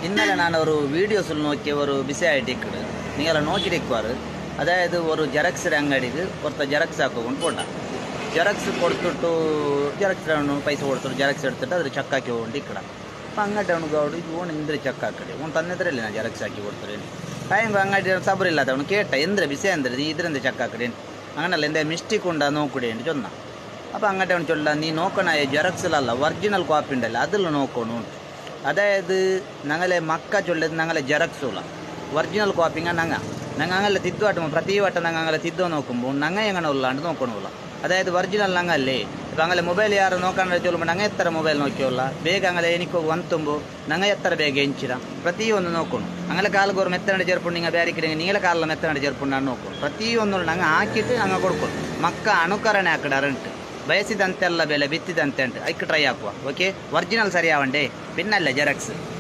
ഇന്നലെ ഞാനൊരു വീഡിയോസിൽ നോക്കിയ ഒരു വിഷയമായിട്ട് ഇക്കട് നിങ്ങളെ നോക്കിയിരിക്കുവാറ്. അതായത് ഒരു ജെറക്സിൻ്റെ അങ്ങടിക്ക് പുറത്തെ ജെറക്സ് ആക്കൊണ്ട് പോണ്ട. ജെറക്സ് കൊടുത്തിട്ട് ജെറക്സിന് പൈസ കൊടുത്തിട്ട് ജെറക്സ് എടുത്തിട്ട് അതിൽ ചക്കാക്കി പോകൊണ്ട് ഇക്കട. അപ്പം അങ്ങോട്ട് അവನು ಗೌಡು ಇವನು ಇಂದ್ರೆ ಚಕ್ಕಾಕಡೆ ಅವ್ನು ತಂದಿದ್ರಲ್ಲಿ ನಾನು ಜೆರಾಕ್ಸ್ ಹಾಕಿ ಕೊಡ್ತಾರೆ ಕಾಯಂಗೆ ಅಂಗಡಿ ಸಬರಿಲ್ಲ ಅವನು ಕೇಟ ಎಂದ್ರೆ ಬಿಸಿ ಅಂದ್ರೆ ಇದರಿಂದ ಚಕ್ಕಾಕಡೆ അങ്ങനല്ല എൻ്റെ മിസ്റ്റേക്ക് ഉണ്ടാ നോക്കൂടേണ്ടി ചൊന്ന. അപ്പോൾ അങ്ങോട്ട് അവൻ ചൊല്ല നീ നോക്കണ ജെറക്സിലല്ല ഒറിജിനൽ കോപ്പി ഉണ്ടല്ലോ അതിൽ നോക്കണം. അതായത് ഞങ്ങളെ മക്ക ചൊല്ലത് ഞങ്ങളെ ജെറക്സുള്ള ഒറിಜಿನಲ್ ಕಾಪಿಂಗ ഞങ്ങളെ തിദ്വാട്ടും ಪ್ರತಿ ವಟ ഞങ്ങളെ തിദ്ദോ നോക്കുമ്പോൾ ഞങ്ങൾ എങ്ങനെ ഉള്ളാണ്ട് നോക്കണമില്ല. അതായത് ഒറിಜಿನಲ್ ഞങ്ങളല്ലേ. ഇപ്പം അങ്ങനെ മൊബൈൽ ಯಾರು നോക്കാൻ ചൊല്ലുമ്പോൾ ഞങ്ങൾ എത്ര മൊബೈಲ್ നോക്കിയോಲ್ಲ ಬೇಗ അങ്ങനെ എനിക്ക് വന്നുമ്പോൾ ഞങ്ങൾ എത്ര ಬೇಗ ಹೆಂಚಿರ ಪ್ರತಿಯೊಂದು ನೋക്കണം. അങ്ങനെ ಕಾಲ್ಗೋರು ಮೆತ್ತನಡೆ ಜರ್ಪುಂಡು നിങ്ങൾ ಬೇರೆ ನೀங்களെ ಕಾಲ ಮೆತ್ತನಡೆ ಜರ್ಪುಂಡು ನೋക്കണം. ಪ್ರತಿಯೊಂದು ഞങ്ങൾ ಹಾಕಿಟ್ಟು ಹಂಗೆ ಕೊಡ್ಕೊಂಡು ಮಕ್ಕ ಅನುಕರಣೆ ಹಾಕಡ ಅರಂಟು ಬಯಸಿದಂತೆಲ್ಲ ಬೆಲೆ ಬಿತ್ತಿದಂತೆ ಉಂಟು ಐಕ್ ಟ್ರೈ ಹಾಕುವ. ಓಕೆ, ಒರಿಜಿನಲ್ ಸರಿ ಆವಂಡೆ ಪಿನ್ನಲ್ಲ ಜೆರಾಕ್ಸ್.